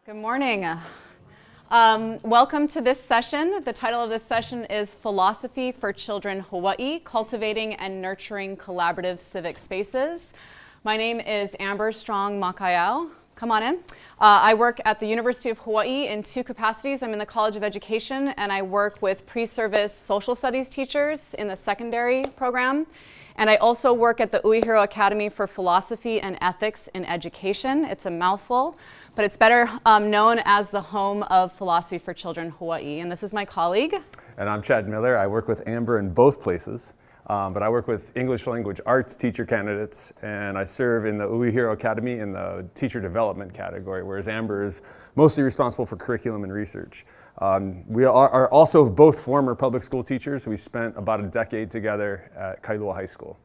Good morning. Welcome to this session. The title of this session is Philosophy for Children Hawaii, Cultivating and Nurturing Collaborative Civic Spaces. My name is Amber Strong Makaiau. Come on in. I work at the University of Hawaii in two capacities. I'm in the College of Education, and I work with pre-service social studies teachers in the secondary program. And I also work at the Uehiro Academy for Philosophy and Ethics in Education. It's a mouthful, but it's better known as the home of Philosophy for Children Hawaii. And this is my colleague. And I'm Chad Miller. I work with Amber in both places, but I work with English language arts teacher candidates, and I serve in the Uehiro Academy in the teacher development category, whereas Amber is mostly responsible for curriculum and research. We are also both former public school teachers. We spent about a decade together at Kailua High School.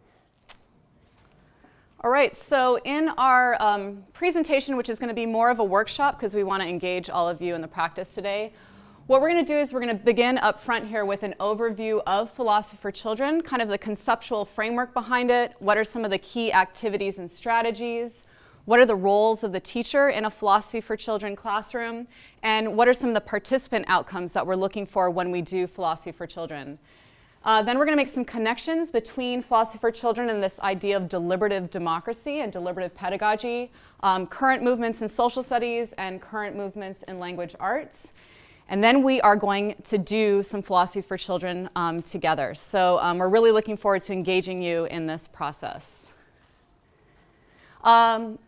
All right, so in our presentation, which is going to be more of a workshop because we want to engage all of you in the practice today, what we're going to do is we're going to begin up front here with an overview of Philosophy for Children, kind of the conceptual framework behind it, what are some of the key activities and strategies, what are the roles of the teacher in a Philosophy for Children classroom, and what are some of the participant outcomes that we're looking for when we do Philosophy for Children. Then we're going to make some connections between Philosophy for Children and this idea of deliberative democracy and deliberative pedagogy, current movements in social studies and current movements in language arts. And then we are going to do some Philosophy for Children together. So we're really looking forward to engaging you in this process.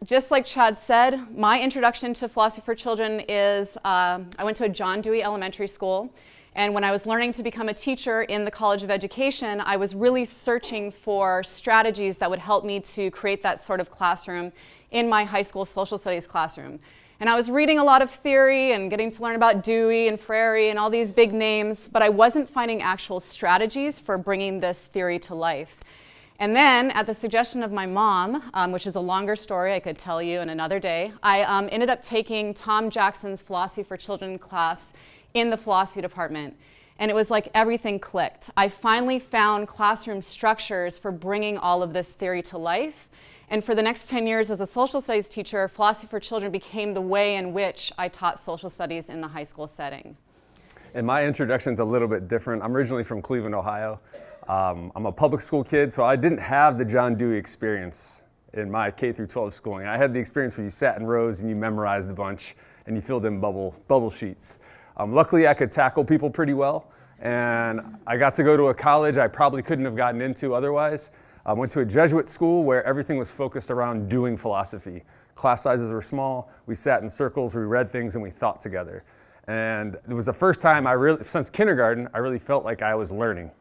Just like Chad said, my introduction to Philosophy for Children is I went to a John Dewey Elementary School. And when I was learning to become a teacher in the College of Education, I was really searching for strategies that would help me to create that sort of classroom in my high school social studies classroom. And I was reading a lot of theory and getting to learn about Dewey and Freire and all these big names, but I wasn't finding actual strategies for bringing this theory to life. And then, at the suggestion of my mom, which is a longer story I could tell you in another day, I ended up taking Tom Jackson's Philosophy for Children class in the philosophy department. And it was like everything clicked. I finally found classroom structures for bringing all of this theory to life. And for the next 10 years as a social studies teacher, Philosophy for Children became the way in which I taught social studies in the high school setting. And my introduction's a little bit different. I'm originally from Cleveland, Ohio. I'm a public school kid, so I didn't have the John Dewey experience in my K through 12 schooling. I had the experience where you sat in rows and you memorized a bunch and you filled in bubble sheets. Luckily, I could tackle people pretty well, and I got to go to a college I probably couldn't have gotten into otherwise. I went to a Jesuit school where everything was focused around doing philosophy. Class sizes were small, we sat in circles, we read things, and we thought together. And it was the first time since kindergarten, I really felt like I was learning.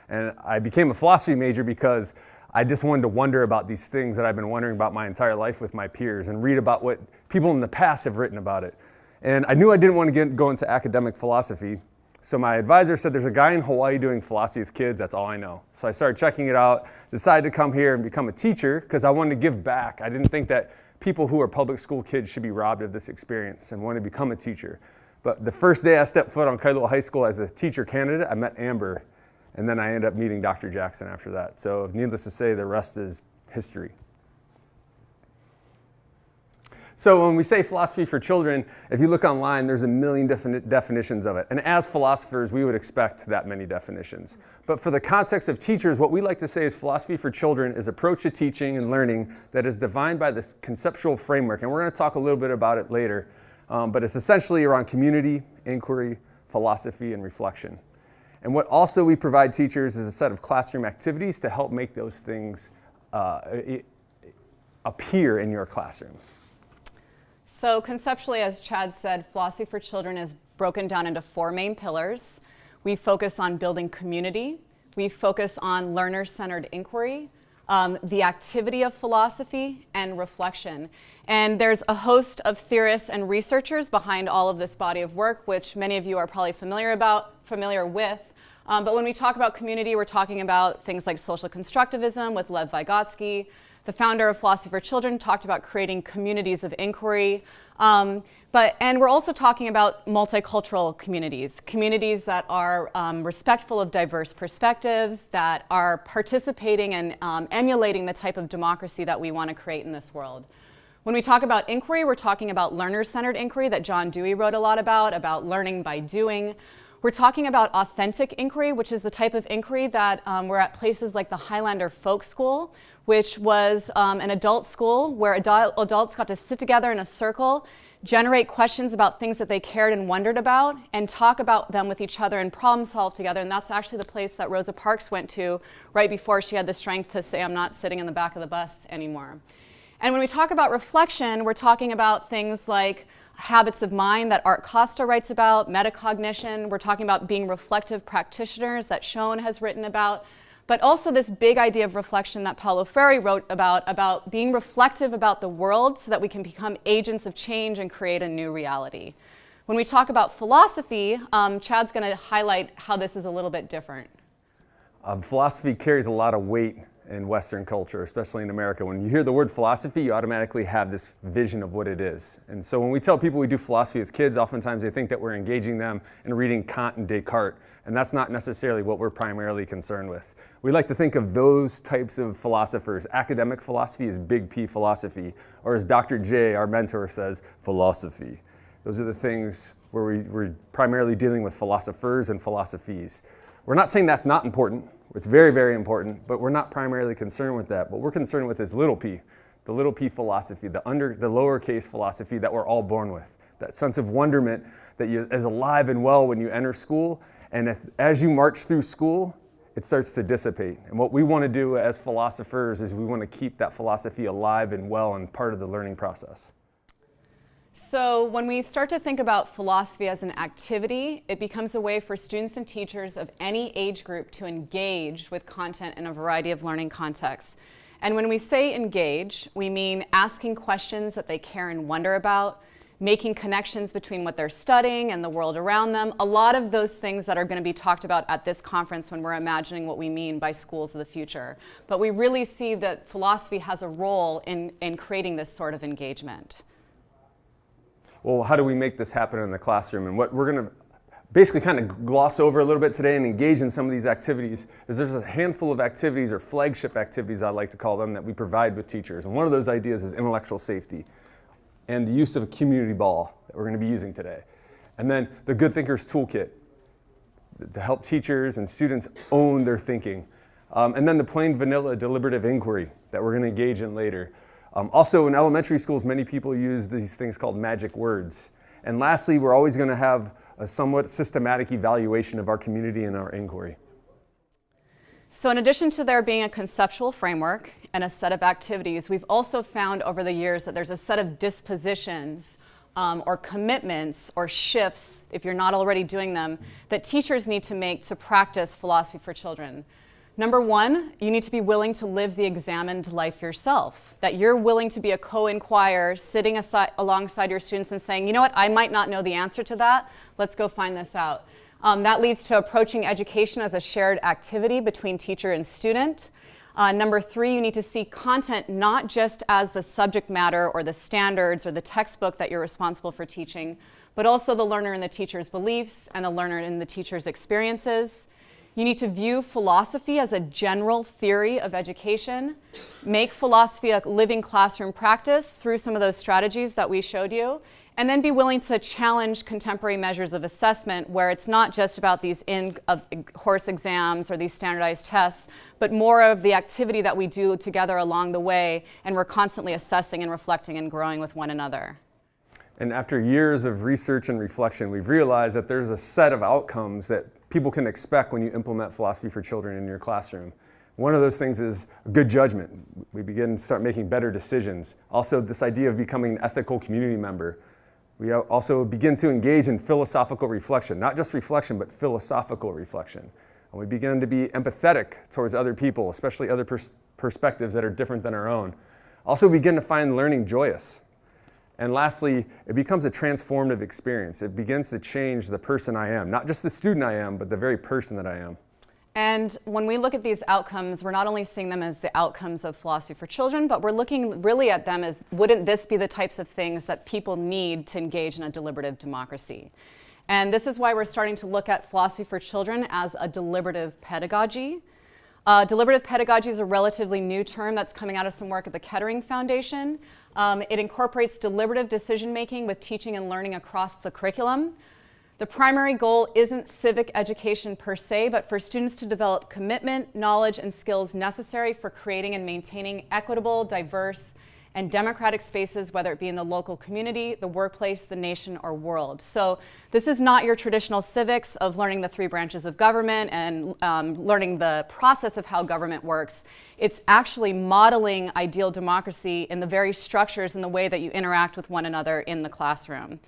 And I became a philosophy major because I just wanted to wonder about these things that I've been wondering about my entire life with my peers and read about what people in the past have written about it. And I knew I didn't want to go into academic philosophy, so my advisor said there's a guy in Hawaii doing philosophy with kids, that's all I know. So I started checking it out, decided to come here and become a teacher because I wanted to give back. I didn't think that people who are public school kids should be robbed of this experience and wanted to become a teacher. But the first day I stepped foot on Kailua High School as a teacher candidate, I met Amber, and then I ended up meeting Dr. Jackson after that. So needless to say, the rest is history. So when we say philosophy for children, if you look online, there's a million different definitions of it. And as philosophers, we would expect that many definitions. But for the context of teachers, what we like to say is philosophy for children is approach to teaching and learning that is defined by this conceptual framework. And we're going to talk a little bit about it later. But it's essentially around community, inquiry, philosophy, and reflection. And what also we provide teachers is a set of classroom activities to help make those things appear in your classroom. So conceptually, as Chad said, Philosophy for Children is broken down into four main pillars. We focus on building community. We focus on learner-centered inquiry, the activity of philosophy, and reflection. And there's a host of theorists and researchers behind all of this body of work, which many of you are probably familiar with. But when we talk about community, we're talking about things like social constructivism with Lev Vygotsky. The founder of Philosophy for Children talked about creating communities of inquiry. And we're also talking about multicultural communities that are respectful of diverse perspectives, that are participating and emulating the type of democracy that we want to create in this world. When we talk about inquiry, we're talking about learner-centered inquiry that John Dewey wrote a lot about learning by doing. We're talking about authentic inquiry, which is the type of inquiry that we're at places like the Highlander Folk School, which was an adult school where adults got to sit together in a circle, generate questions about things that they cared and wondered about, and talk about them with each other and problem solve together. And that's actually the place that Rosa Parks went to right before she had the strength to say, I'm not sitting in the back of the bus anymore. And when we talk about reflection, we're talking about things like habits of mind that Art Costa writes about, metacognition. We're talking about being reflective practitioners that Schoen has written about, but also this big idea of reflection that Paulo Freire wrote about being reflective about the world so that we can become agents of change and create a new reality. When we talk about philosophy, Chad's going to highlight how this is a little bit different. Philosophy carries a lot of weight in Western culture, especially in America. When you hear the word philosophy, you automatically have this vision of what it is. And so when we tell people we do philosophy with kids, oftentimes they think that we're engaging them in reading Kant and Descartes, and that's not necessarily what we're primarily concerned with. We like to think of those types of philosophers. Academic philosophy is big P philosophy, or as Dr. J, our mentor, says, philosophy. Those are the things where we're primarily dealing with philosophers and philosophies. We're not saying that's not important. It's very, very important, but we're not primarily concerned with that. What we're concerned with is little p, the little p philosophy, the lowercase philosophy that we're all born with, that sense of wonderment that is alive and well when you enter school, and as you march through school, it starts to dissipate. And what we want to do as philosophers is we want to keep that philosophy alive and well and part of the learning process. So when we start to think about philosophy as an activity, it becomes a way for students and teachers of any age group to engage with content in a variety of learning contexts. And when we say engage, we mean asking questions that they care and wonder about, making connections between what they're studying and the world around them, a lot of those things that are going to be talked about at this conference when we're imagining what we mean by schools of the future. But we really see that philosophy has a role in creating this sort of engagement. Well, how do we make this happen in the classroom? And what we're going to basically kind of gloss over a little bit today and engage in some of these activities is there's a handful of activities, or flagship activities I like to call them, that we provide with teachers. And one of those ideas is intellectual safety and the use of a community ball that we're going to be using today. And then the Good Thinkers Toolkit to help teachers and students own their thinking. And then the plain vanilla deliberative inquiry that we're going to engage in later. Also, in elementary schools, many people use these things called magic words. And lastly, we're always going to have a somewhat systematic evaluation of our community and our inquiry. So in addition to there being a conceptual framework and a set of activities, we've also found over the years that there's a set of dispositions or commitments or shifts, if you're not already doing them, that teachers need to make to practice philosophy for children. Number one, you need to be willing to live the examined life yourself, that you're willing to be a co-inquirer, sitting alongside your students and saying, you know what, I might not know the answer to that, let's go find this out. That leads to approaching education as a shared activity between teacher and student. Number three, you need to see content not just as the subject matter or the standards or the textbook that you're responsible for teaching, but also the learner and the teacher's beliefs and the learner and the teacher's experiences. You need to view philosophy as a general theory of education, make philosophy a living classroom practice through some of those strategies that we showed you, and then be willing to challenge contemporary measures of assessment where it's not just about these course exams or these standardized tests, but more of the activity that we do together along the way, and we're constantly assessing and reflecting and growing with one another. And after years of research and reflection, we've realized that there's a set of outcomes that people can expect when you implement philosophy for children in your classroom. One of those things is good judgment. We begin to start making better decisions. Also, this idea of becoming an ethical community member. We also begin to engage in philosophical reflection, not just reflection, but philosophical reflection. And we begin to be empathetic towards other people, especially other perspectives that are different than our own. Also, we begin to find learning joyous. And lastly, it becomes a transformative experience. It begins to change the person I am, not just the student I am, but the very person that I am. And when we look at these outcomes, we're not only seeing them as the outcomes of philosophy for children, but we're looking really at them as, wouldn't this be the types of things that people need to engage in a deliberative democracy? And this is why we're starting to look at philosophy for children as a deliberative pedagogy. Deliberative pedagogy is a relatively new term that's coming out of some work at the Kettering Foundation. It incorporates deliberative decision-making with teaching and learning across the curriculum. The primary goal isn't civic education per se, but for students to develop commitment, knowledge, and skills necessary for creating and maintaining equitable, diverse, and democratic spaces, whether it be in the local community, the workplace, the nation, or world. So this is not your traditional civics of learning the 3 branches of government and learning the process of how government works. It's actually modeling ideal democracy in the very structures and the way that you interact with one another in the classroom.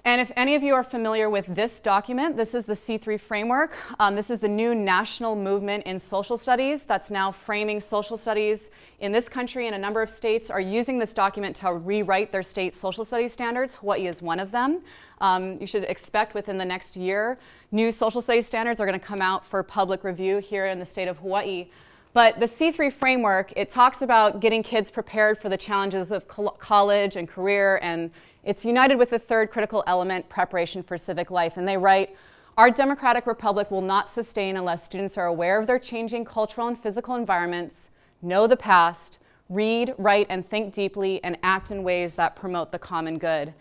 And if any of you are familiar with this document, this is the C3 framework. This is the new national movement in social studies that's now framing social studies in this country, and a number of states are using this document to rewrite their state social studies standards. Hawaii is one of them. You should expect within the next year, new social studies standards are going to come out for public review here in the state of Hawaii. But the C3 framework, it talks about getting kids prepared for the challenges of college and career, and it's united with the 3rd critical element, preparation for civic life. And they write, our democratic republic will not sustain unless students are aware of their changing cultural and physical environments, know the past, read, write, and think deeply, and act in ways that promote the common good.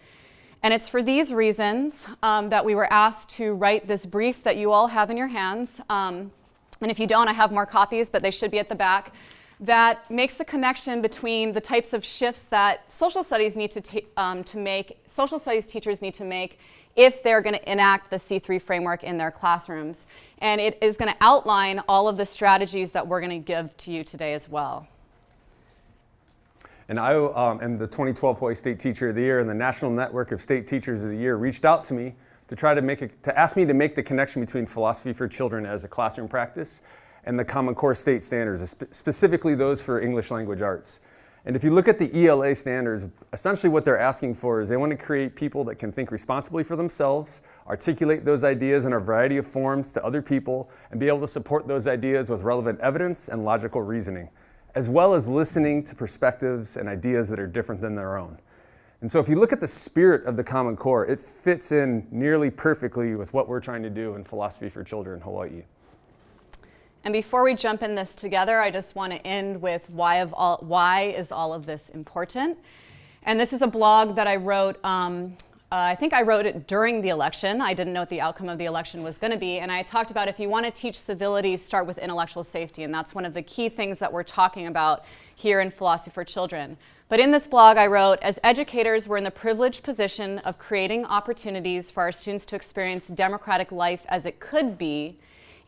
And it's for these reasons that we were asked to write this brief that you all have in your hands. And if you don't, I have more copies, but they should be at the back. That makes a connection between the types of shifts that social studies need to make, social studies teachers need to make if they're going to enact the C3 framework in their classrooms. And it is going to outline all of the strategies that we're going to give to you today as well. And I am the 2012 Hawaii State Teacher of the Year, and the National Network of State Teachers of the Year reached out to me to try to ask me to make the connection between philosophy for children as a classroom practice and the Common Core state standards, specifically those for English language arts. And if you look at the ELA standards, essentially what they're asking for is they want to create people that can think responsibly for themselves, articulate those ideas in a variety of forms to other people, and be able to support those ideas with relevant evidence and logical reasoning, as well as listening to perspectives and ideas that are different than their own. And so if you look at the spirit of the Common Core, it fits in nearly perfectly with what we're trying to do in Philosophy for Children in Hawaii. And before we jump in this together, I just want to end with why is all of this important? And this is a blog that I wrote, I think I wrote it during the election. I didn't know what the outcome of the election was going to be. And I talked about if you want to teach civility, start with intellectual safety. And that's one of the key things that we're talking about here in Philosophy for Children. But in this blog I wrote, as educators, we're in the privileged position of creating opportunities for our students to experience democratic life as it could be,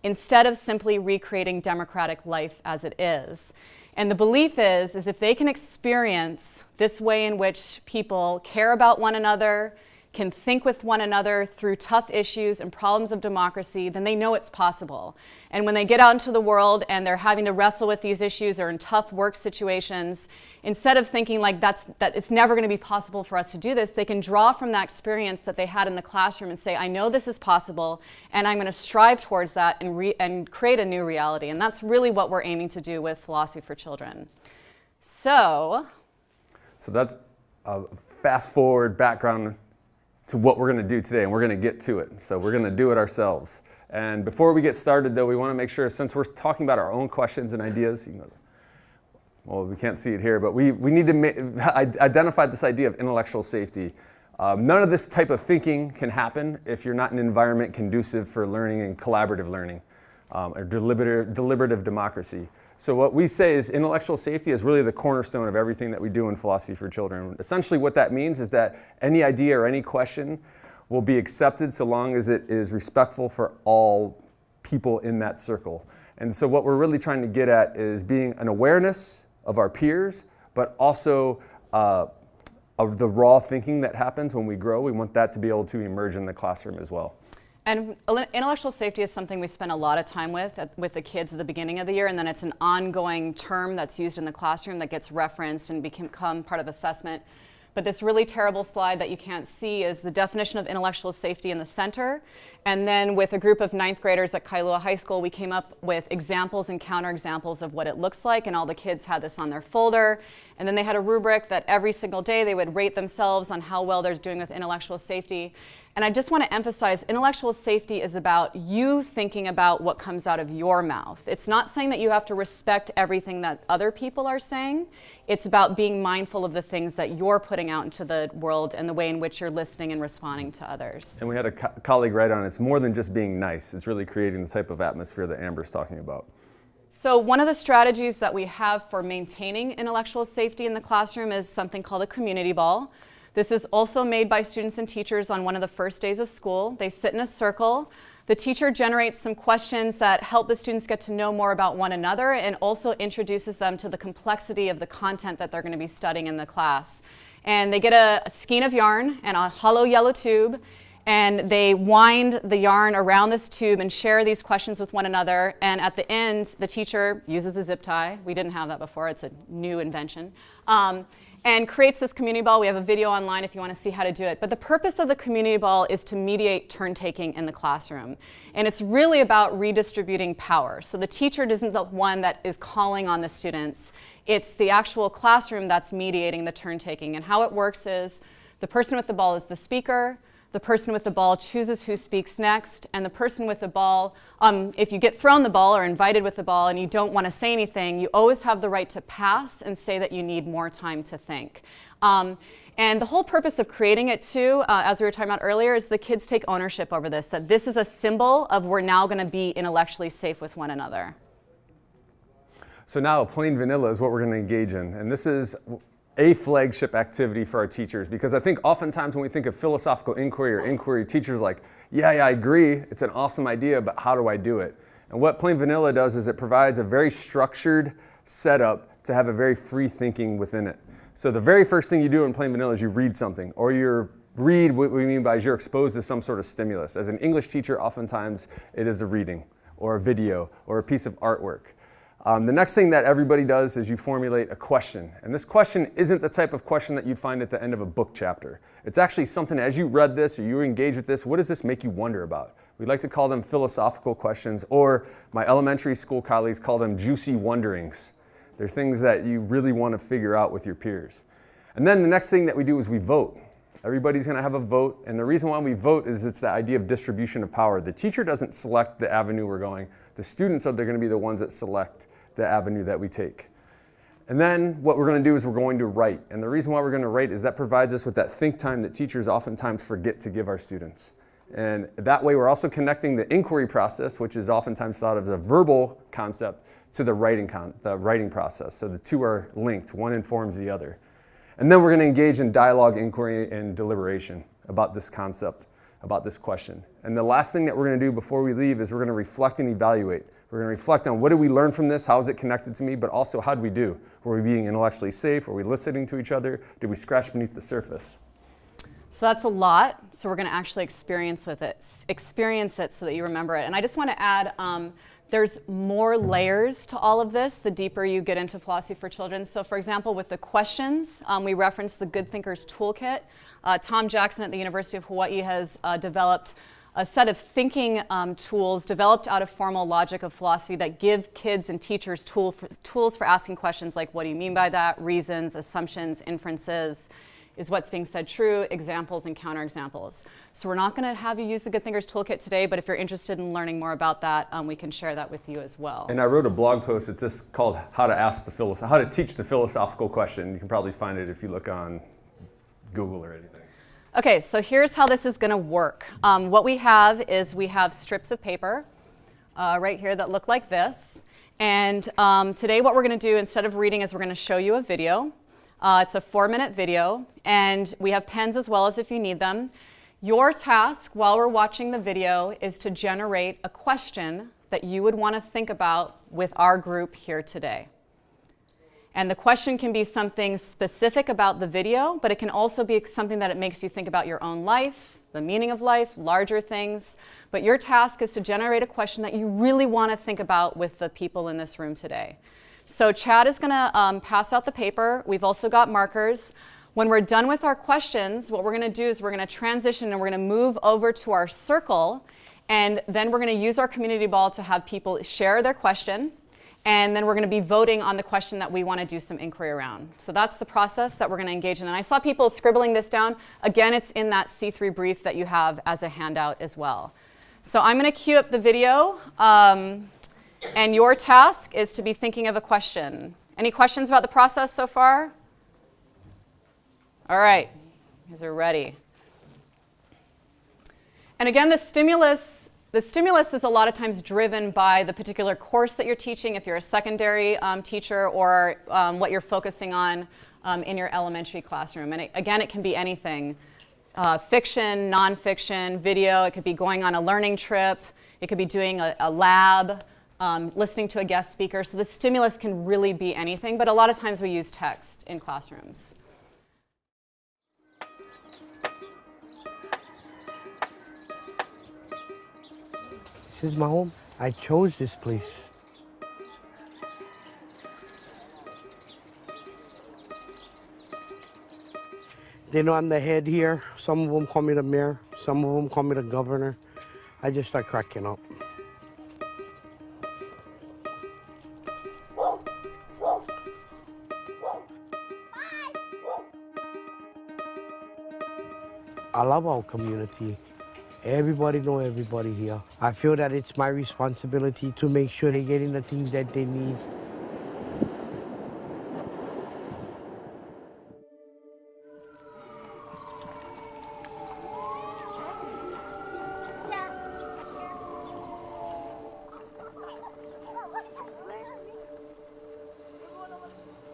instead of simply recreating democratic life as it is. And the belief is if they can experience this way in which people care about one another, can think with one another through tough issues and problems of democracy, then they know it's possible. And when they get out into the world and they're having to wrestle with these issues or in tough work situations, instead of thinking like that it's never going to be possible for us to do this, they can draw from that experience that they had in the classroom and say, I know this is possible, and I'm going to strive towards that and create a new reality. And that's really what we're aiming to do with Philosophy for Children. So that's a fast forward background to what we're going to do today, and we're going to get to it. So we're going to do it ourselves. And before we get started, though, we want to make sure, since we're talking about our own questions and ideas, well, we can't see it here, but we need to identify this idea of intellectual safety. None of this type of thinking can happen if you're not in an environment conducive for learning and collaborative learning, or deliberative democracy. So what we say is intellectual safety is really the cornerstone of everything that we do in Philosophy for Children. Essentially what that means is that any idea or any question will be accepted so long as it is respectful for all people in that circle. And so what we're really trying to get at is being an awareness of our peers, but also of the raw thinking that happens when we grow. We want that to be able to emerge in the classroom as well. And intellectual safety is something we spend a lot of time with the kids at the beginning of the year, and then it's an ongoing term that's used in the classroom that gets referenced and become part of assessment. But this really terrible slide that you can't see is the definition of intellectual safety in the center. And then with a group of 9th graders at Kailua High School, we came up with examples and counterexamples of what it looks like, and all the kids had this on their folder. And then they had a rubric that every single day they would rate themselves on how well they're doing with intellectual safety. And I just want to emphasize, intellectual safety is about you thinking about what comes out of your mouth. It's not saying that you have to respect everything that other people are saying. It's about being mindful of the things that you're putting out into the world and the way in which you're listening and responding to others. And we had a colleague write on, it's more than just being nice. It's really creating the type of atmosphere that Amber's talking about. So one of the strategies that we have for maintaining intellectual safety in the classroom is something called a community ball. This is also made by students and teachers on one of the first days of school. They sit in a circle. The teacher generates some questions that help the students get to know more about one another and also introduces them to the complexity of the content that they're going to be studying in the class. And they get a skein of yarn and a hollow yellow tube, and they wind the yarn around this tube and share these questions with one another. And at the end, the teacher uses a zip tie. We didn't have that before. It's a new invention. And creates this community ball. We have a video online if you want to see how to do it. But the purpose of the community ball is to mediate turn-taking in the classroom. And it's really about redistributing power. So the teacher isn't the one that is calling on the students. It's the actual classroom that's mediating the turn-taking. And how it works is the person with the ball is the speaker. The person with the ball chooses who speaks next, and the person with the ball, if you get thrown the ball or invited with the ball and you don't want to say anything, you always have the right to pass and say that you need more time to think. And the whole purpose of creating it too, as we were talking about earlier, is the kids take ownership over this, that this is a symbol of we're now going to be intellectually safe with one another. So now plain vanilla is what we're going to engage in, and this is a flagship activity for our teachers, because I think oftentimes when we think of philosophical inquiry or inquiry, teachers are like, yeah, I agree, it's an awesome idea, but how do I do it? And what plain vanilla does is it provides a very structured setup to have a very free thinking within it. So the very first thing you do in plain vanilla is you read something, or what we mean by is you're exposed to some sort of stimulus. As an English teacher, oftentimes it is a reading, or a video, or a piece of artwork. The next thing that everybody does is you formulate a question. And this question isn't the type of question that you'd find at the end of a book chapter. It's actually something, as you read this or you engage with this, what does this make you wonder about? We like to call them philosophical questions, or my elementary school colleagues call them juicy wonderings. They're things that you really want to figure out with your peers. And then the next thing that we do is we vote. Everybody's going to have a vote, and the reason why we vote is it's the idea of distribution of power. The teacher doesn't select the avenue we're going. The students are going to be the ones that select the avenue that we take. And then what we're going to do is we're going to write. And the reason why we're going to write is that provides us with that think time that teachers oftentimes forget to give our students. And that way we're also connecting the inquiry process, which is oftentimes thought of as a verbal concept, to the writing process. So the two are linked, one informs the other. And then we're going to engage in dialogue, inquiry, and deliberation about this concept, about this question. And the last thing that we're going to do before we leave is we're going to reflect and evaluate. We're going to reflect on what did we learn from this, how is it connected to me, but also how did we do? Were we being intellectually safe? Were we listening to each other? Did we scratch beneath the surface? So that's a lot. So we're going to actually experience it so that you remember it. And I just want to add, there's more layers to all of this the deeper you get into philosophy for children. So for example, with the questions, we referenced the Good Thinkers Toolkit. Tom Jackson at the University of Hawaii has developed a set of thinking tools developed out of formal logic of philosophy that give kids and teachers tools for asking questions like, what do you mean by that? Reasons, assumptions, inferences. Is what's being said true? Examples and counterexamples. So we're not going to have you use the Good Thinkers Toolkit today, but if you're interested in learning more about that, we can share that with you as well. And I wrote a blog post. It's just called How to Teach the Philosophical Question. You can probably find it if you look on Google or anything. Okay, so here's how this is going to work. What we have is we have strips of paper right here that look like this. And today what we're going to do instead of reading is we're going to show you a video. It's a 4-minute video, and we have pens as well as if you need them. Your task while we're watching the video is to generate a question that you would want to think about with our group here today. And the question can be something specific about the video, but it can also be something that it makes you think about your own life, the meaning of life, larger things. But your task is to generate a question that you really want to think about with the people in this room today. So Chad is going to pass out the paper. We've also got markers. When we're done with our questions, what we're going to do is we're going to transition and we're going to move over to our circle. And then we're going to use our community ball to have people share their question. And then we're going to be voting on the question that we want to do some inquiry around. So that's the process that we're going to engage in. And I saw people scribbling this down. Again, it's in that C3 brief that you have as a handout as well. So I'm going to cue up the video. And your task is to be thinking of a question. Any questions about the process so far? All right. You guys are ready. And again, the stimulus is a lot of times driven by the particular course that you're teaching, if you're a secondary teacher, or what you're focusing on in your elementary classroom. And again, it can be anything. Fiction, nonfiction, video. It could be going on a learning trip. It could be doing a lab, listening to a guest speaker. So the stimulus can really be anything, but a lot of times we use text in classrooms. This is my home. I chose this place. They know I'm the head here. Some of them call me the mayor. Some of them call me the governor. I just start cracking up. I love our community. Everybody know everybody here. I feel that it's my responsibility to make sure they're getting the things that they need.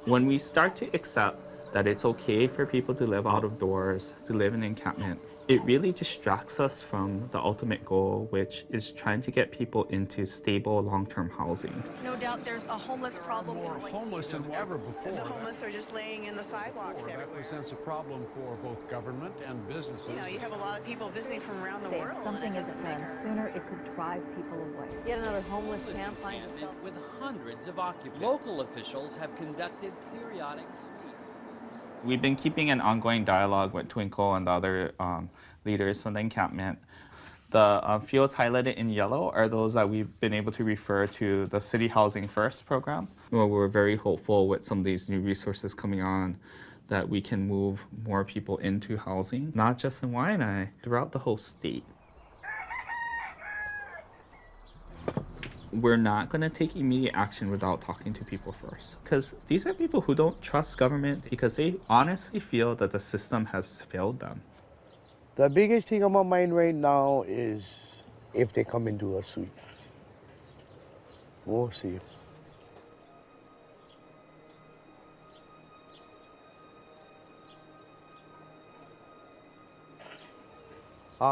When we start to accept that it's okay for people to live out of doors, to live in encampment, it really distracts us from the ultimate goal, which is trying to get people into stable long-term housing. No doubt there's a homeless problem. More homeless than ever before. The homeless are just laying in the sidewalks everywhere. That presents a problem for both government and businesses. You know, you have a lot of people visiting from around the world. If something isn't done sooner, it could drive people away. Yet another homeless camp finds itself with hundreds of occupants. Local officials have conducted periodic sweeps. We've been keeping an ongoing dialogue with Twinkle and the other leaders from the encampment. The fields highlighted in yellow are those that we've been able to refer to the City Housing First program. Well, we're very hopeful with some of these new resources coming on that we can move more people into housing, not just in Waianae, throughout the whole state. We're not going to take immediate action without talking to people first. Because these are people who don't trust government because they honestly feel that the system has failed them. The biggest thing on my mind right now is if they come and do a sweep. We'll see.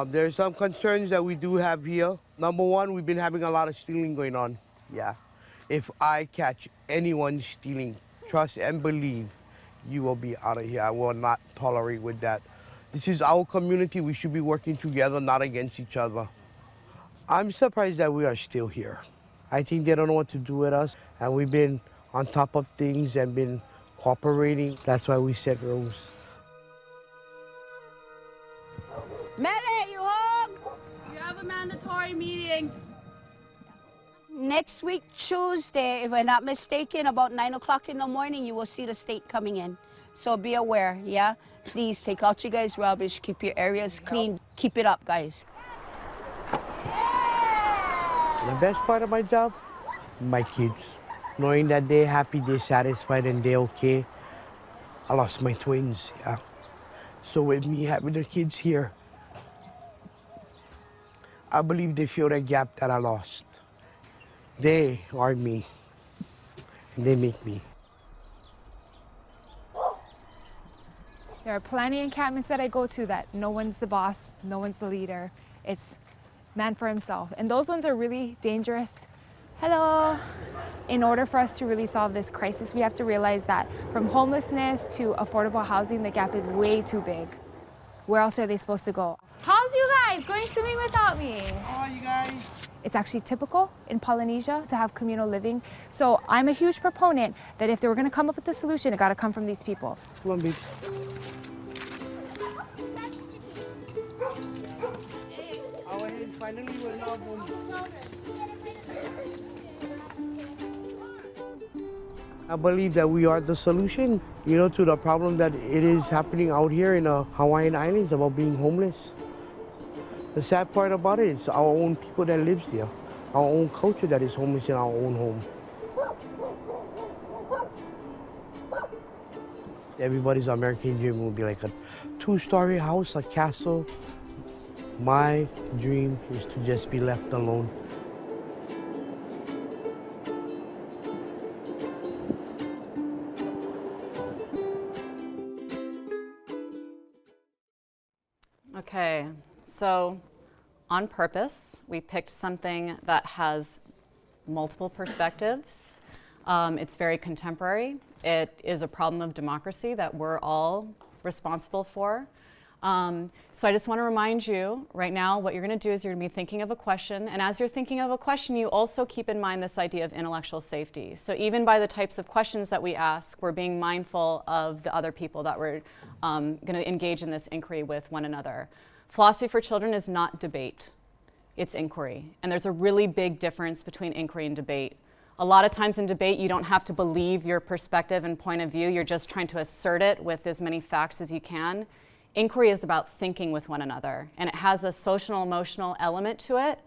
There's some concerns that we do have here. Number one, we've been having a lot of stealing going on. Yeah. If I catch anyone stealing, trust and believe you will be out of here. I will not tolerate with that. This is our community. We should be working together, not against each other. I'm surprised that we are still here. I think they don't know what to do with us, and we've been on top of things and been cooperating. That's why we set rules. Mele, you home? You have a mandatory meeting. Next week, Tuesday, if I'm not mistaken, about 9 o'clock in the morning, you will see the state coming in. So be aware, yeah? Please take out your guys' rubbish, keep your areas clean, keep it up, guys. The best part of my job, my kids. Knowing that they're happy, they're satisfied, and they're okay. I lost my twins, yeah. So with me having the kids here, I believe they feel the gap that I lost. They are me, and they make me. There are plenty of encampments that I go to that no one's the boss, no one's the leader. It's man for himself. And those ones are really dangerous. Hello. In order for us to really solve this crisis, we have to realize that from homelessness to affordable housing, the gap is way too big. Where else are they supposed to go? How's you guys going swimming without me? How are you guys? It's actually typical in Polynesia to have communal living. So I'm a huge proponent that if they were gonna come up with a solution, it gotta come from these people. Come on, babe. Our hands finally will now boom. I believe that we are the solution, you know, to the problem that it is happening out here in the Hawaiian Islands about being homeless. The sad part about it is our own people that lives here, our own culture that is homeless in our own home. Everybody's American dream would be like a 2-story house, a castle. My dream is to just be left alone. Okay, so on purpose, we picked something that has multiple perspectives. It's very contemporary. It is a problem of democracy that we're all responsible for. So I just want to remind you right now, what you're going to do is you're going to be thinking of a question. And as you're thinking of a question, you also keep in mind this idea of intellectual safety. So even by the types of questions that we ask, we're being mindful of the other people that we're going to engage in this inquiry with one another. Philosophy for children is not debate. It's inquiry. And there's a really big difference between inquiry and debate. A lot of times in debate, you don't have to believe your perspective and point of view. You're just trying to assert it with as many facts as you can. Inquiry is about thinking with one another, and it has a social emotional element to it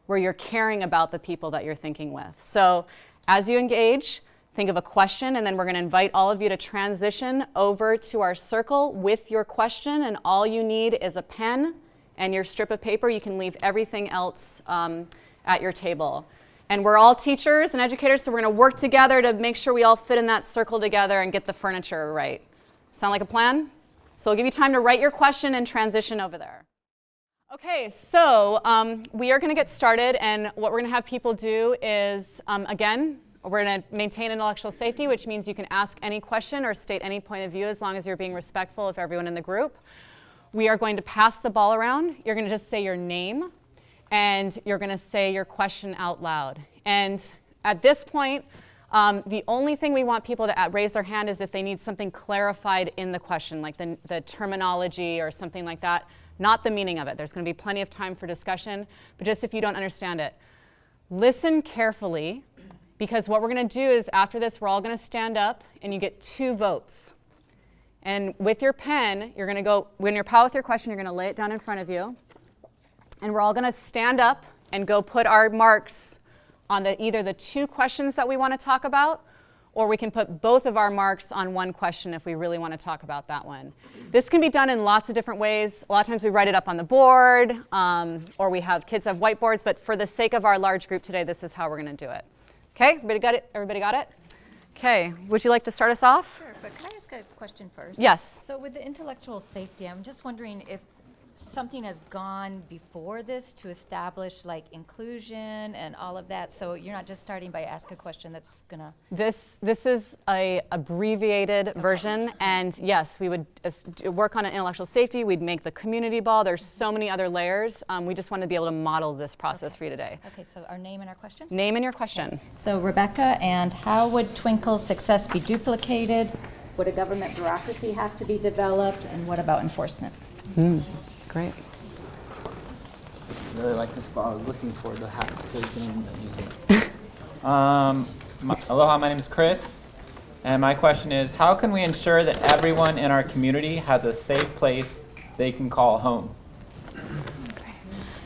where you're caring about the people that you're thinking with. So as you engage, think of a question, and then we're going to invite all of you to transition over to our circle with your question, and all you need is a pen and your strip of paper. You can leave everything else at your table. And we're all teachers and educators, so we're going to work together to make sure we all fit in that circle together and get the furniture right. Sound like a plan? So I'll give you time to write your question and transition over there. Okay, so we are going to get started, and what we're going to have people do is, again, we're going to maintain intellectual safety, which means you can ask any question or state any point of view as long as you're being respectful of everyone in the group. We are going to pass the ball around. You're going to just say your name, and you're going to say your question out loud. And at this point, the only thing we want people to raise their hand is if they need something clarified in the question, like the terminology or something like that, not the meaning of it. There's going to be plenty of time for discussion, but just if you don't understand it. Listen carefully, because what we're going to do is after this, we're all going to stand up, and you get 2 votes. And with your pen, you're going to go, when you're pal with your question, you're going to lay it down in front of you, and we're all going to stand up and go put our marks on either the 2 questions that we want to talk about, or we can put both of our marks on one question if we really want to talk about that one. This can be done in lots of different ways. A lot of times we write it up on the board, or we have kids have whiteboards, but for the sake of our large group today, this is how we're going to do it. Okay, everybody got it? Everybody got it? Okay, would you like to start us off? Sure, but can I ask a question first? Yes. So with the intellectual safety, I'm just wondering if something has gone before this to establish like inclusion and all of that, so you're not just starting by asking a question that's gonna... This is a abbreviated version, and yes, we would work on an intellectual safety, we'd make the community ball, there's so many other layers. We just want to be able to model this process for you today. Okay, so our name and our question? Name and your question. Okay. So Rebecca, and how would Twinkle's success be duplicated? Would a government bureaucracy have to be developed? And what about enforcement? Great. Really like this ball. I was looking for the hat to the game I'm using. Aloha, my name is Chris, and my question is, how can we ensure that everyone in our community has a safe place they can call home?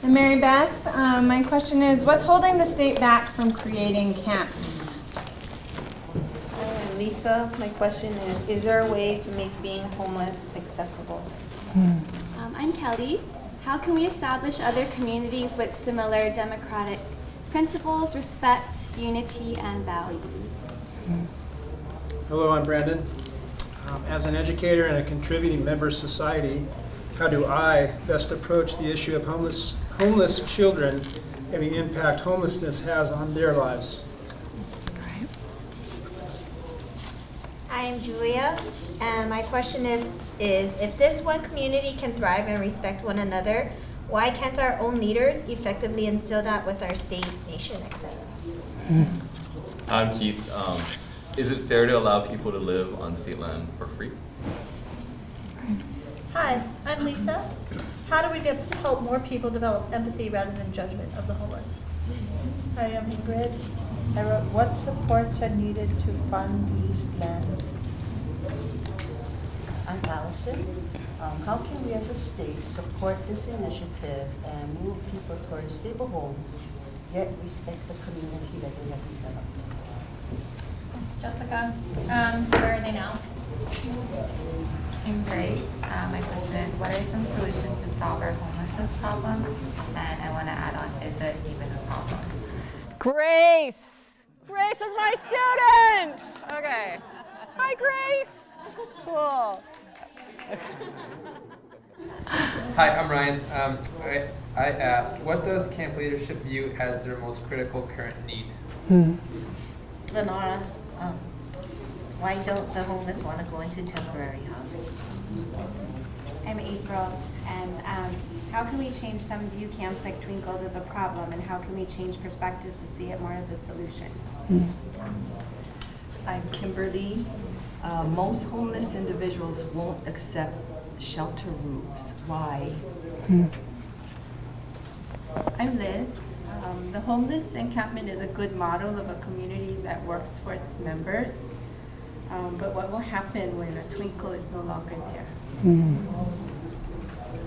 And Mary Beth, my question is, what's holding the state back from creating camps? I'm Lisa. My question is there a way to make being homeless acceptable? I'm Kelly. How can we establish other communities with similar democratic principles, respect, unity, and values? Hello, I'm Brandon. As an educator and a contributing member of society, how do I best approach the issue of homeless children and the impact homelessness has on their lives? I am Julia, and my question is if this one community can thrive and respect one another, why can't our own leaders effectively instill that with our state, nation, etc.? I'm Keith. Is it fair to allow people to live on state land for free? Hi, I'm Lisa. How do we help more people develop empathy rather than judgment of the homeless? Hi, I'm Ingrid. I wrote, what supports are needed to fund leased lands? I'm Allison. How can we as a state support this initiative and move people towards stable homes, yet respect the community that they have developed? Jessica, where are they now? I'm Grace. My question is, what are some solutions to solve our homelessness problem? And I want to add on, is it even a problem? Grace! Grace is my student! Okay. Hi, Grace! Cool. Hi, I'm Ryan. I asked, what does camp leadership view as their most critical current need? Lenora, why don't the homeless want to go into temporary housing? I'm April, and how can we change some view camps like Twinkles as a problem, and how can we change perspective to see it more as a solution? I'm Kimberly. Most homeless individuals won't accept shelter rules. Why? I'm Liz. The homeless encampment is a good model of a community that works for its members. But what will happen when a Twinkle is no longer there?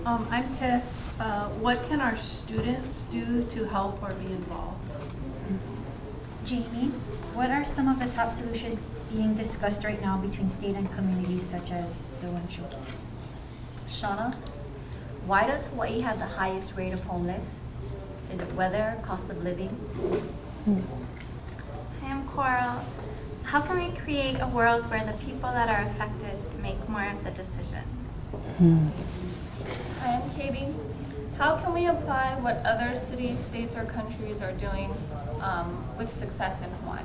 I'm Tiff. What can our students do to help or be involved? Jamie, what are some of the top solutions being discussed right now between state and communities such as the one showcased? Shauna, why does Hawaii have the highest rate of homeless? Is it weather, cost of living? Hi, I'm Coral. How can we create a world where the people that are affected make more of the decision? Hi, I'm Katie. How can we apply what other cities, states, or countries are doing with success in Hawaii?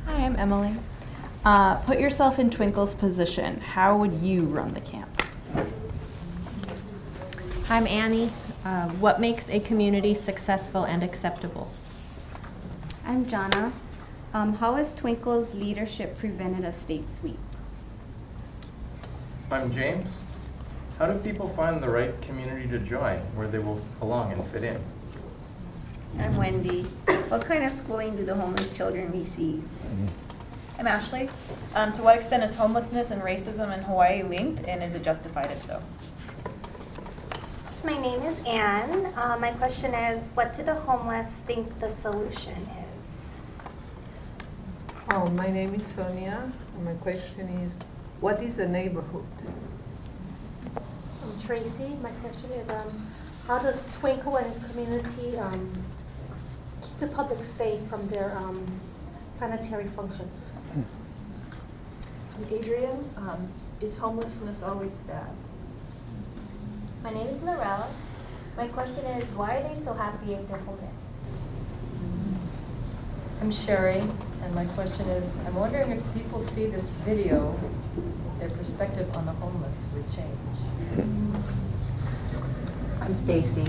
Hi, I'm Emily. Put yourself in Twinkle's position. How would you run the camp? I'm Annie. What makes a community successful and acceptable? I'm Jana. How has Twinkle's leadership prevented a state sweep? I'm James. How do people find the right community to join where they will belong and fit in? I'm Wendy. What kind of schooling do the homeless children receive? I'm Ashley. To what extent is homelessness and racism in Hawaii linked, and is it justified if so? My name is Anne. My question is, what do the homeless think the solution is? My name is Sonia, and my question is, what is a neighborhood? I'm Tracy. My question is, how does Twinkle and his community keep the public safe from their sanitary functions? I'm Adrian. Is homelessness always bad? My name is Laurel. My question is, why are they so happy if they're homeless? I'm Sherry, and my question is, I'm wondering if people see this video, their perspective on the homeless would change. I'm Stacy,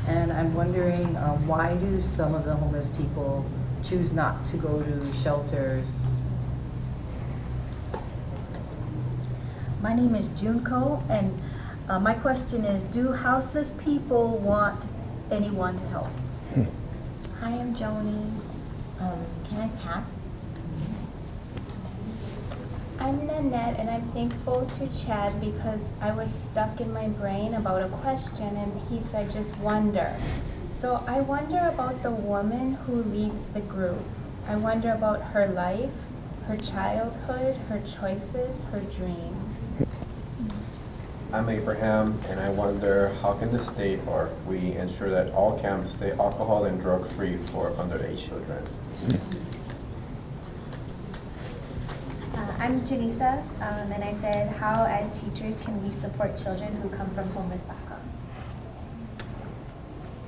and I'm wondering why do some of the homeless people choose not to go to shelters? My name is Junko, and my question is, do houseless people want anyone to help? Hi, I'm Joni. Can I pass? I'm Nanette, and I'm thankful to Chad because I was stuck in my brain about a question, and he said just wonder. So I wonder about the woman who leads the group. I wonder about her life, her childhood, her choices, her dreams. I'm Abraham, and I wonder how can the state or we ensure that all camps stay alcohol and drug free for underage children? I'm Janisa, and I said, how as teachers can we support children who come from homeless backgrounds?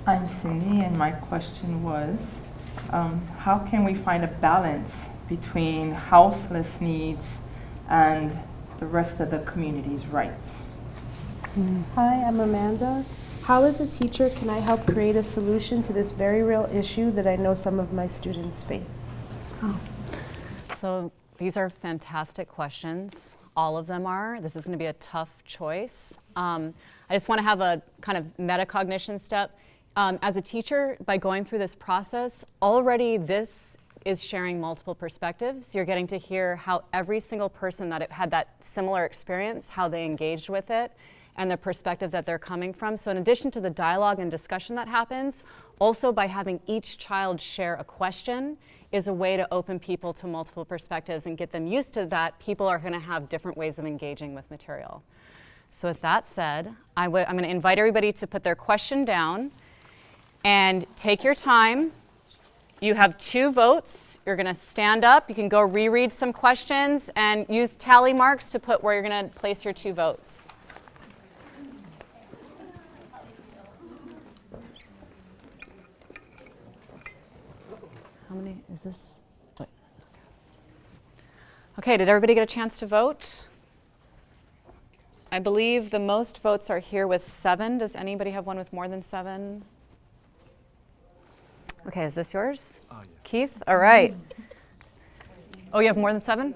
I'm Cindy, and my question was, how can we find a balance between houseless needs and the rest of the community's rights? Hi, I'm Amanda. How as a teacher can I help create a solution to this very real issue that I know some of my students face? So these are fantastic questions. All of them are. This is going to be a tough choice. I just want to have a kind of metacognition step. As a teacher, by going through this process, already this is sharing multiple perspectives. You're getting to hear how every single person that had that similar experience, how they engaged with it, and the perspective that they're coming from. So in addition to the dialogue and discussion that happens, also by having each child share a question is a way to open people to multiple perspectives and get them used to that people are gonna have different ways of engaging with material. So with that said, I'm gonna invite everybody to put their question down and take your time. You have 2 votes. You're gonna stand up. You can go reread some questions and use tally marks to put where you're gonna place your 2 votes. How many is this? Wait. Okay, did everybody get a chance to vote? I believe the most votes are here with 7. Does anybody have one with more than 7? Okay, is this yours? Oh, yeah. Keith? All right. Oh, you have more than 7?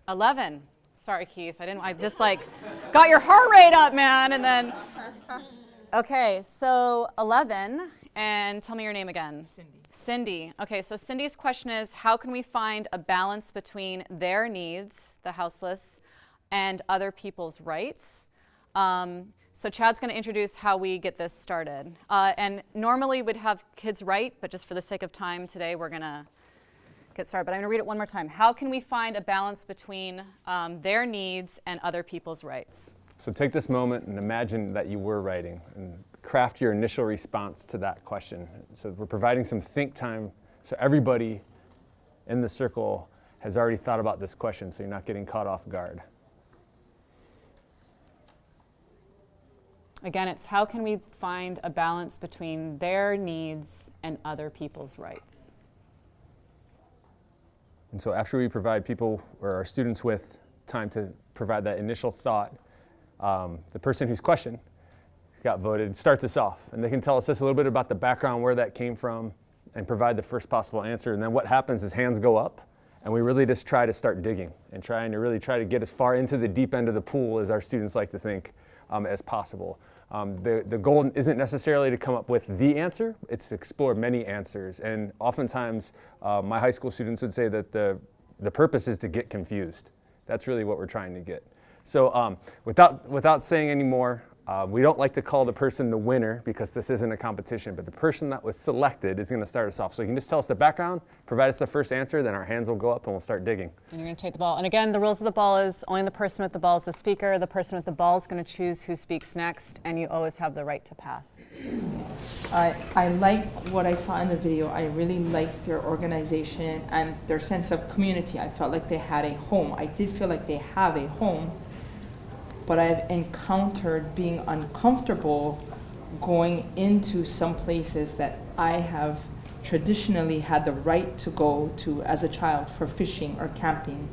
11. Sorry, Keith. I just like got your heart rate up, man, and then. Okay, so 11, and tell me your name again. Cindy. Cindy. Okay, so Cindy's question is, how can we find a balance between their needs, the houseless, and other people's rights? So Chad's going to introduce how we get this started. And normally we'd have kids write, but just for the sake of time today, we're going to get started. But I'm going to read it one more time. How can we find a balance between their needs and other people's rights? So take this moment and imagine that you were writing and craft your initial response to that question. So we're providing some think time so everybody in the circle has already thought about this question, so you're not getting caught off guard. Again, it's how can we find a balance between their needs and other people's rights? And so after we provide people or our students with time to provide that initial thought, the person whose question got voted starts us off. And they can tell us just a little bit about the background, where that came from, and provide the first possible answer. And then what happens is hands go up, and we really just try to start digging and trying to get as far into the deep end of the pool, as our students like to think, as possible. The goal isn't necessarily to come up with the answer, it's to explore many answers. And oftentimes, my high school students would say that the purpose is to get confused. That's really what we're trying to get. So without saying any more, we don't like to call the person the winner because this isn't a competition, but the person that was selected is going to start us off. So you can just tell us the background, provide us the first answer, then our hands will go up and we'll start digging. And you're going to take the ball. And again, the rules of the ball is only the person with the ball is the speaker. The person with the ball is going to choose who speaks next, and you always have the right to pass. I like what I saw in the video. I really liked their organization and their sense of community. I felt like they had a home. I did feel like they have a home. But I've encountered being uncomfortable going into some places that I have traditionally had the right to go to as a child for fishing or camping.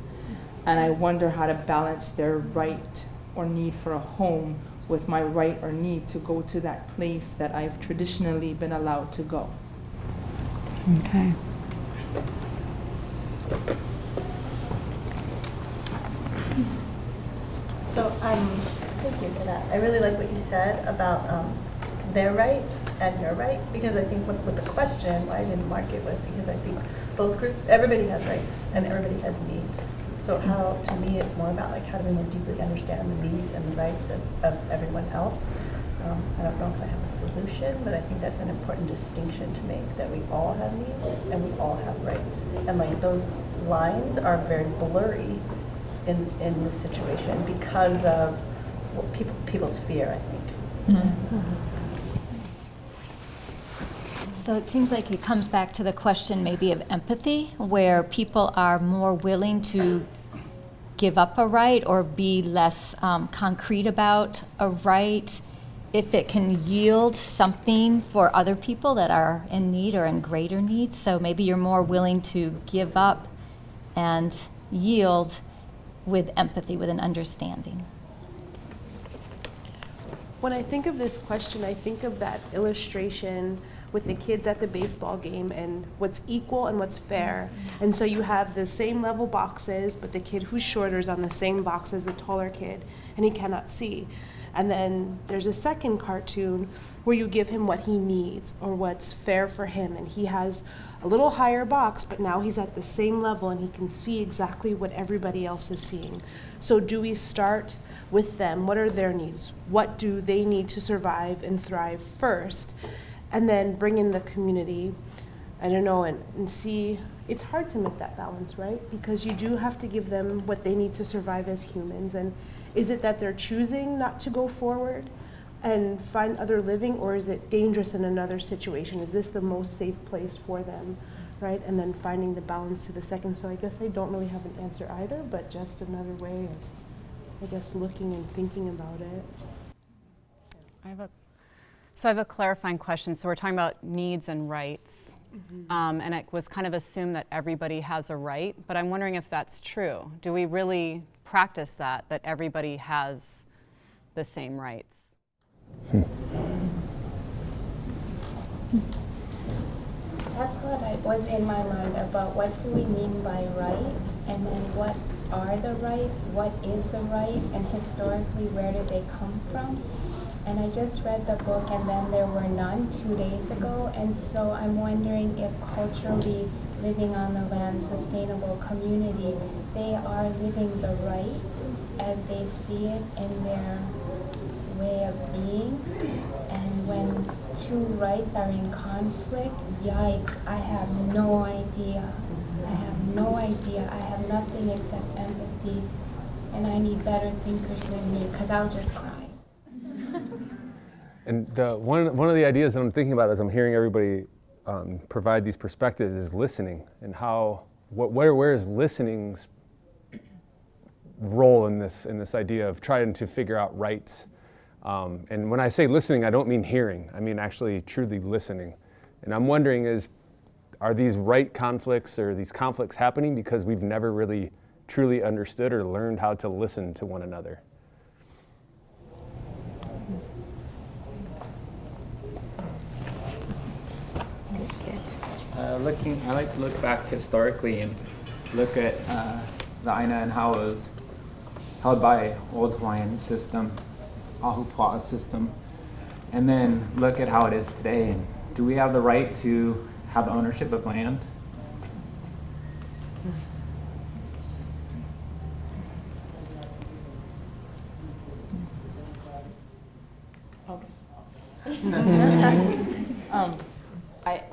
And I wonder how to balance their right or need for a home with my right or need to go to that place that I've traditionally been allowed to go. Okay. So thank you for that. I really like what you said about their right and your right, because I think with the question, why I didn't mark it was because I think both groups, everybody has rights and everybody has needs. So how, to me, it's more about like how do we more deeply understand the needs and the rights of everyone else. I don't know if I have a solution, but I think that's an important distinction to make, that we all have needs and we all have rights. And like those lines are very blurry in this situation because of people's fear, I think. Mm-hmm. So it seems like it comes back to the question maybe of empathy, where people are more willing to give up a right or be less concrete about a right if it can yield something for other people that are in need or in greater need. So maybe you're more willing to give up and yield with empathy, with an understanding. When I think of this question, I think of that illustration with the kids at the baseball game and what's equal and what's fair. And so you have the same level boxes, but the kid who's shorter is on the same box as the taller kid, and he cannot see. And then there's a second cartoon where you give him what he needs or what's fair for him. And he has a little higher box, but now he's at the same level and he can see exactly what everybody else is seeing. So do we start with them? What are their needs? What do they need to survive and thrive first? And then bring in the community, I don't know, and see. It's hard to make that balance, right? Because you do have to give them what they need to survive as humans. And is it that they're choosing not to go forward and find other living, or is it dangerous in another situation? Is this the most safe place for them, right? And then finding the balance to the second. So I guess I don't really have an answer either, but just another way of, I guess, looking and thinking about it. I have a clarifying question. So we're talking about needs and rights. And it was kind of assumed that everybody has a right, but I'm wondering if that's true. Do we really practice that everybody has the same rights? That's what was in my mind about what do we mean by right, and then what are the rights, what is the rights, and historically where did they come from? And I just read the book, and then there were none 2 days ago, and so I'm wondering if culturally living on the land, sustainable community, they are living the right as they see it in their way of being. And when two rights are in conflict, yikes, I have no idea. I have no idea. I have nothing except empathy, and I need better thinkers than me, because I'll just cry. And one of the ideas that I'm thinking about as I'm hearing everybody provide these perspectives is listening, and where is listening's role in this idea of trying to figure out rights. And when I say listening, I don't mean hearing. I mean actually truly listening. And I'm wondering are these right conflicts or these conflicts happening because we've never really truly understood or learned how to listen to one another? I like to look back historically and look at the Aina and how it was held by old Hawaiian system, Ahupua'a system, and then look at how it is today. And do we have the right to have ownership of land?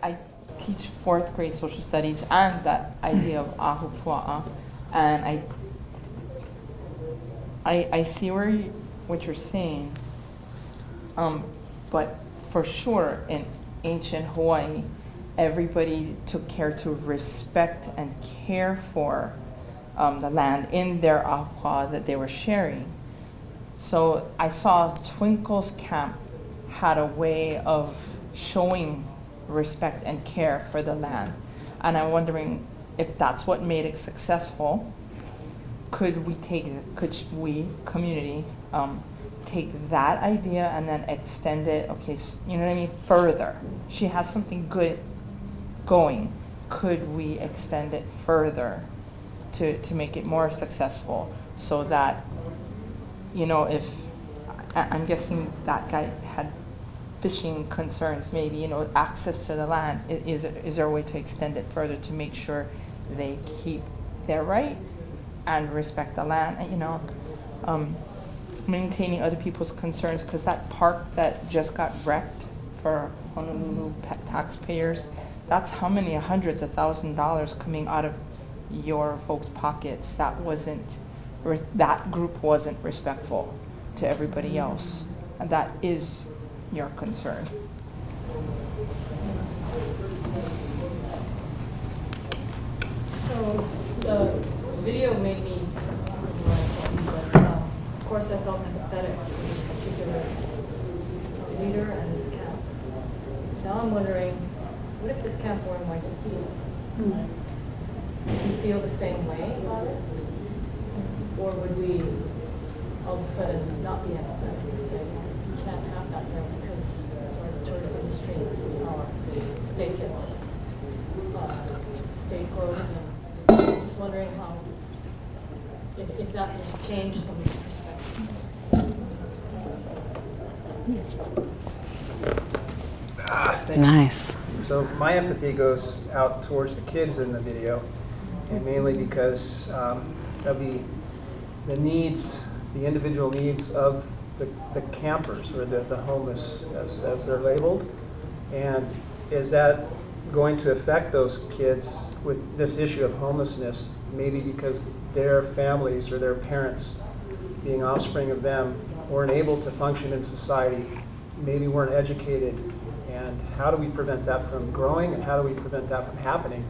I teach 4th grade social studies and that idea of ahupua'a, and I see what you're saying, but for sure in ancient Hawaii, everybody took care to respect and care for the land in their ahupua'a that they were sharing. So I saw Twinkle's camp had a way of showing respect and care for the land. And I'm wondering if that's what made it successful. Could we, community, take that idea and then extend it, okay, you know what I mean, further? She has something good going. Could we extend it further to make it more successful so that, you know, if, I'm guessing that guy had fishing concerns, maybe, you know, access to the land. Is there a way to extend it further to make sure they keep their right and respect the land, and, you know, maintaining other people's concerns? Because that park that just got wrecked for Honolulu taxpayers, that's how many hundreds of $1,000s coming out of your folks' pockets. That group wasn't respectful to everybody else, and that is your concern. So the video made me realize that, of course, I felt empathetic to this particular leader and this camp. Now I'm wondering, what if this camp were in Waikiki? Would we feel the same way about it? Or would we all of a sudden not be empathetic and say, we can't have that there because it's our tourist industry, this is how our state gets, state grows, and I'm just wondering how, if that would change some of the perspective. Nice. So my empathy goes out towards the kids in the video, and mainly because of the needs, the individual needs of the campers or the homeless as they're labeled. And is that going to affect those kids with this issue of homelessness, maybe because their families or their parents, being offspring of them, weren't able to function in society, maybe weren't educated, and how do we prevent that from growing, and how do we prevent that from happening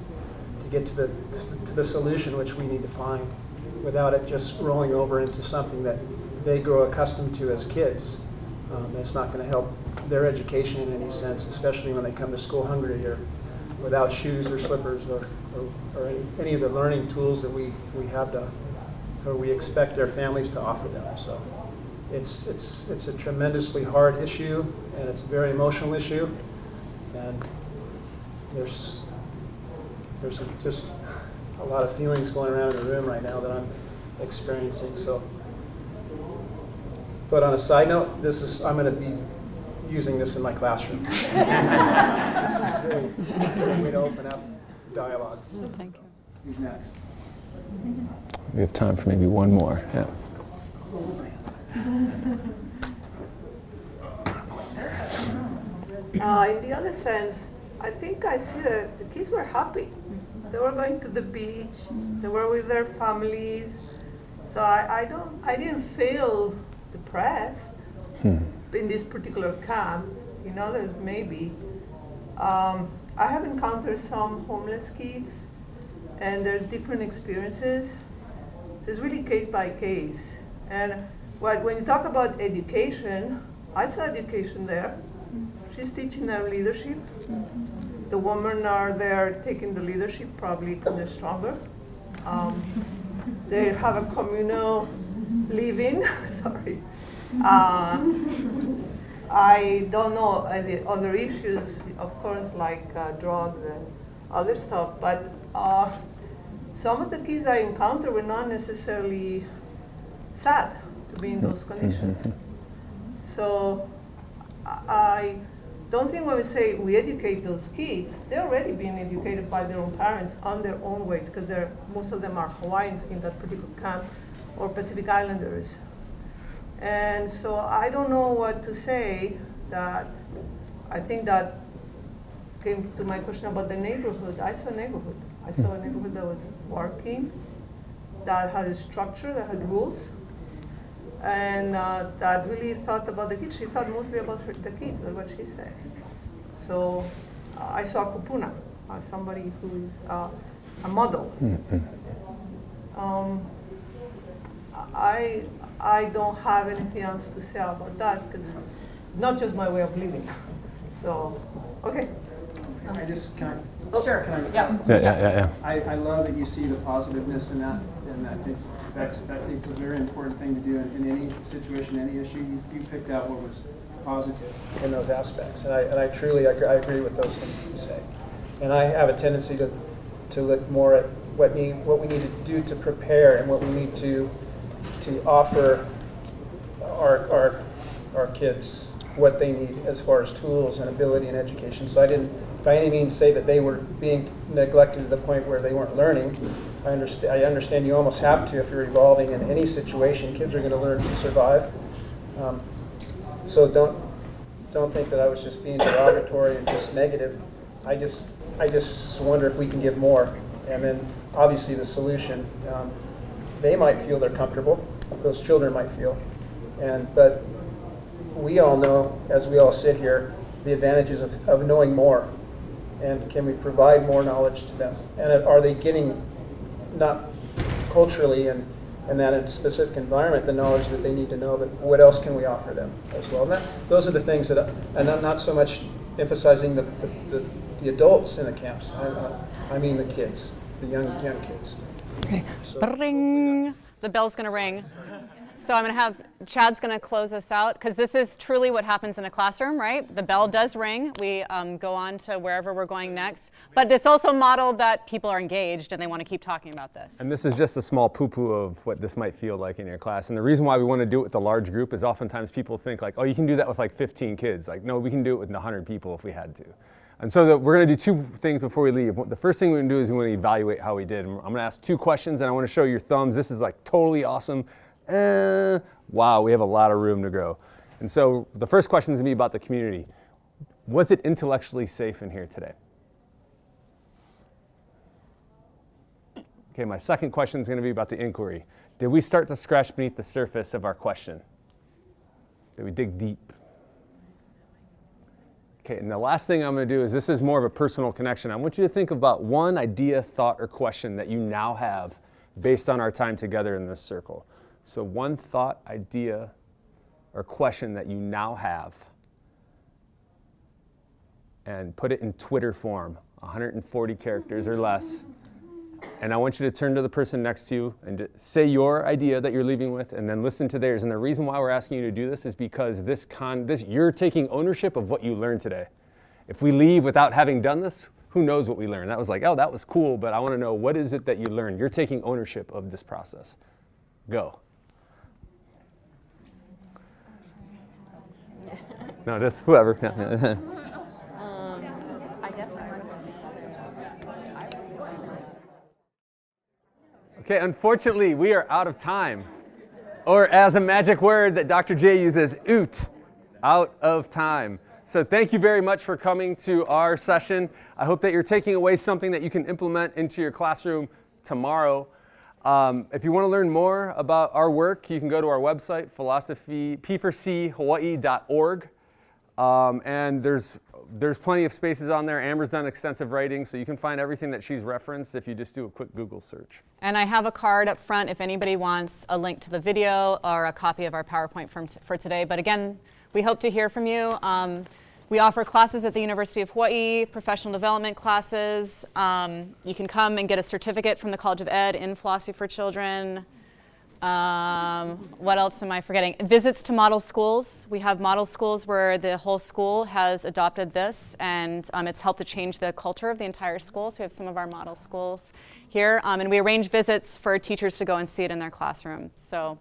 to get to the solution which we need to find without it just rolling over into something that they grow accustomed to as kids. That's not going to help their education in any sense, especially when they come to school hungry or without shoes or slippers or any of the learning tools that we have to, or we expect their families to offer them. So it's a tremendously hard issue, and it's a very emotional issue, and there's just a lot of feelings going around in the room right now that I'm experiencing. So, but on a side note, I'm going to be using this in my classroom. This is a great way to open up dialogue. Thank you. Who's next? We have time for maybe one more. Yeah. In the other sense, I think I see that the kids were happy. They were going to the beach. They were with their families. So I didn't feel depressed in this particular camp. In others, maybe. I have encountered some homeless kids, and there's different experiences. So it's really case by case. And when you talk about education, I saw education there. She's teaching them leadership. The women are there taking the leadership, probably because they're stronger. They have a communal living. Sorry. I don't know the other issues, of course, like drugs and other stuff, but some of the kids I encountered were not necessarily sad to be in those conditions. So I don't think when we say we educate those kids, they're already being educated by their own parents on their own ways, because most of them are Hawaiians in that particular camp, or Pacific Islanders. And so I don't know what to say. That I think that came to my question about the neighborhood. I saw a neighborhood. I saw a neighborhood that was working, that had a structure, that had rules, and that really thought about the kids. She thought mostly about the kids, that's what she said. So I saw Kupuna as somebody who is a model. I don't have anything else to say about that, because it's not just my way of living. So, okay. I just, can I? Oh, sure. Can I? Yeah. I love that you see the positiveness in that, and I think that's a very important thing to do in any situation, any issue. You picked out what was positive in those aspects, and I truly agree with those things you say. And I have a tendency to look more at what we need to do to prepare, and what we need to offer our kids, what they need as far as tools and ability and education. So I didn't by any means say that they were being neglected to the point where they weren't learning. I understand you almost have to if you're evolving in any situation. Kids are going to learn to survive. So don't think that I was just being derogatory and just negative. I just wonder if we can give more. And then obviously the solution, they might feel they're comfortable. Those children might feel. But we all know, as we all sit here, the advantages of knowing more. And can we provide more knowledge to them? And are they getting, not culturally and that in a specific environment, the knowledge that they need to know, but what else can we offer them as well? And those are the things that, and I'm not so much emphasizing the adults in the camps. I mean the kids, the young kids. Okay. So, ring. The bell's going to ring. So I'm going to have, Chad's going to close us out, because this is truly what happens in a classroom, right? The bell does ring. We go on to wherever we're going next. But it's also modeled that people are engaged and they want to keep talking about this. And this is just a small poo-poo of what this might feel like in your class. And the reason why we want to do it with a large group is oftentimes people think like, oh, you can do that with like 15 kids. Like, no, we can do it with 100 people if we had to. And so we're going to do two things before we leave. The first thing we're going to do is we want to evaluate how we did. I'm going to ask 2 questions, and I want to show your thumbs. This is like totally awesome. Wow, we have a lot of room to grow. And so the first question is going to be about the community. Was it intellectually safe in here today? Okay, my second question is going to be about the inquiry. Did we start to scratch beneath the surface of our question? Did we dig deep? Okay, and the last thing I'm going to do is, this is more of a personal connection. I want you to think about one idea, thought, or question that you now have based on our time together in this circle. So one thought, idea, or question that you now have, and put it in Twitter form, 140 characters or less. And I want you to turn to the person next to you and say your idea that you're leaving with, and then listen to theirs. And the reason why we're asking you to do this is because you're taking ownership of what you learned today. If we leave without having done this, who knows what we learned? That was like, oh, that was cool, but I want to know, what is it that you learned? You're taking ownership of this process. Go. No, just whoever. I guess Okay, unfortunately, we are out of time. Or as a magic word that Dr. J uses, oot, out of time. So thank you very much for coming to our session. I hope that you're taking away something that you can implement into your classroom tomorrow. If you want to learn more about our work, you can go to our website, p4chawaii.org. And there's plenty of spaces on there. Amber's done extensive writing, so you can find everything that she's referenced if you just do a quick Google search. And I have a card up front if anybody wants a link to the video or a copy of our PowerPoint for today. But again, we hope to hear from you. We offer classes at the University of Hawaii, professional development classes. You can come and get a certificate from the College of Ed in Philosophy for Children. What else am I forgetting? Visits to model schools. We have model schools where the whole school has adopted this, and it's helped to change the culture of the entire school. So we have some of our model schools here, and we arrange visits for teachers to go and see it in their classroom. So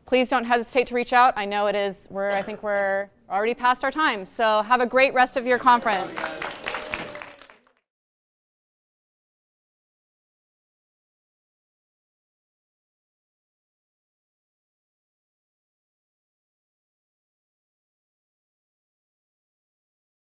please don't hesitate to reach out. I know I think we're already past our time. So have a great rest of your conference.